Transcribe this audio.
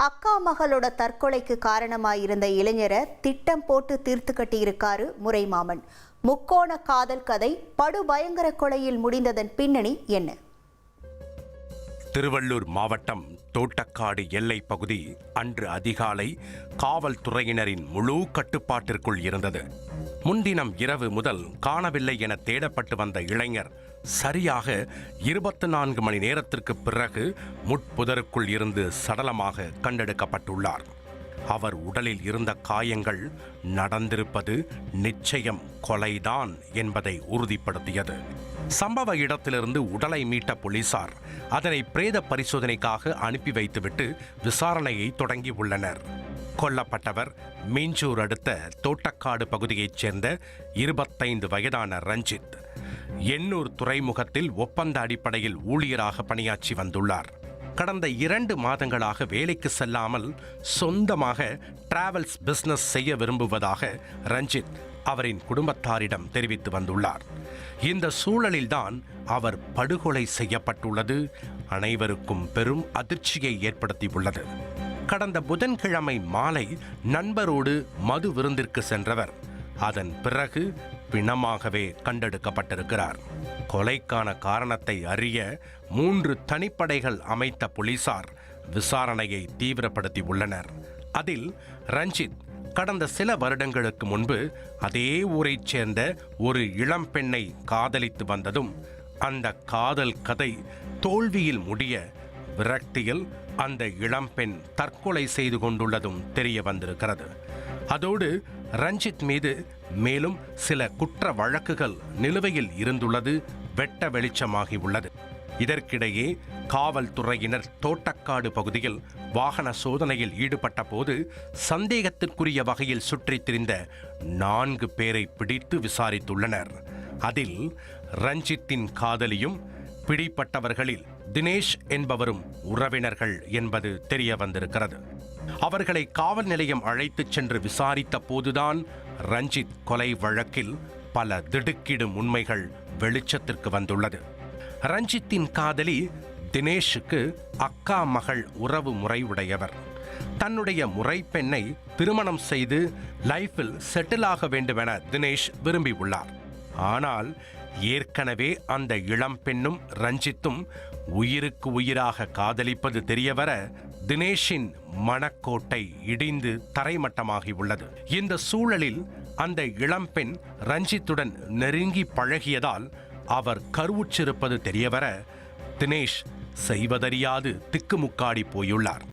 அக்கா மகளோட தற்கொலைக்கு காரணமாயிருந்த இளைஞரை திட்டம் போட்டு தீர்த்து கட்டியிருக்காரு முறைமாமன். முக்கோண காதல் கதை படுபயங்கர கொலையில் முடிந்ததன் பின்னணி என்ன? திருவள்ளூர் மாவட்டம் தோட்டக்காடு எல்லை பகுதி அன்று அதிகாலை காவல்துறையினரின் முழு கட்டுப்பாட்டிற்குள் இருந்தது. முன்தினம் இரவு முதல் காணவில்லை என தேடப்பட்டு வந்த இளைஞர் சரியாக 24 மணி நேரத்திற்கு பிறகு முட்புதருக்குள் இருந்து சடலமாக கண்டெடுக்கப்பட்டுள்ளார். அவர் உடலில் இருந்த காயங்கள் நடந்திருப்பது நிச்சயம் கொலைதான் என்பதை உறுதிப்படுத்தியது. சம்பவ இடத்திலிருந்து உடலை மீட்ட போலீசார் அதனை பிரேத பரிசோதனைக்காக அனுப்பி வைத்துவிட்டு விசாரணையை தொடங்கியுள்ளனர். கொல்லப்பட்டவர் மீஞ்சூர் அடுத்த தோட்டக்காடு பகுதியைச் சேர்ந்த 25 வயதான ரஞ்சித். எண்ணூர் துறைமுகத்தில் ஒப்பந்த அடிப்படையில் ஊழியராக பணியாற்றி வந்துள்ளார். கடந்த 2 மாதங்களாக வேலைக்கு செல்லாமல் சொந்தமாக டிராவல்ஸ் பிசினஸ் செய்ய விரும்புவதாக ரஞ்சித் அவரின் குடும்பத்தாரிடம் தெரிவித்து வந்துள்ளார். இந்த சூழலில்தான் அவர் படுகொலை செய்யப்பட்டுள்ளது அனைவருக்கும் பெரும் அதிர்ச்சியை ஏற்படுத்தியுள்ளது. கடந்த புதன்கிழமை மாலை நண்பரோடு மது விருந்திற்கு சென்றவர் அதன் பிறகு பிணமாகவே கண்டெடுக்கப்பட்டிருக்கிறார். கொலைக்கான காரணத்தை அறிய 3 தனிப்படைகள் அமைத்த போலீசார் விசாரணையை தீவிரப்படுத்தி உள்ளனர். அதில் ரஞ்சித் கடந்த சில வருடங்களுக்கு முன்பு அதே ஊரைச் சேர்ந்த ஒரு இளம்பெண்ணை காதலித்து வந்ததும் அந்த காதல் கதை தோல்வியில் முடிய விரக்தியில் அந்த இளம்பெண் தற்கொலை செய்து கொண்டுள்ளதும் தெரிய வந்திருக்கிறது. அதோடு ரஞ்சித் மீது மேலும் சில குற்ற வழக்குகள் நிலுவையில் இருந்துள்ளது வெட்ட வெளிச்சமாகி உள்ளது. இதற்கிடையே காவல்துறையினர் தோட்டக்காடு பகுதியில் வாகன சோதனையில் ஈடுபட்ட போது சந்தேகத்திற்குரிய வகையில் சுற்றித் திரிந்த 4 பேரை பிடித்து விசாரித்துள்ளனர். அதில் ரஞ்சித்தின் காதலியும் பிடிப்பட்டவர்களில் தினேஷ் என்பவரும் உறவினர்கள் என்பது தெரிய வந்திருக்கிறது. அவர்களை காவல் நிலையம் அழைத்துச் சென்று விசாரித்த போதுதான் ரஞ்சித் கொலை வழக்கில் பல திடுக்கிடும் உண்மைகள் வெளிச்சத்திற்கு வந்துள்ளது. ரஞ்சித்தின் காதலி தினேஷுக்கு அக்கா மகள் உறவு முறை உடையவர். தன்னுடைய முறைப்பெண்ணை திருமணம் செய்து லைஃபில் செட்டில் ஆக வேண்டுமென தினேஷ் விரும்பியுள்ளார். ஆனால் ஏற்கனவே அந்த இளம்பெண்ணும் ரஞ்சித்தும் உயிருக்கு உயிராக காதலிப்பது தெரியவர தினேஷின் மனக்கோட்டை இடிந்து தரைமட்டமாகி உள்ளது. இந்த சூழலில் அந்த இளம்பெண் ரஞ்சித்துடன் நெருங்கி பழகியதால் அவர் கருவுற்றிருப்பது தெரியவர தினேஷ் செய்வதறியாது திக்குமுக்காடி போயுள்ளார்.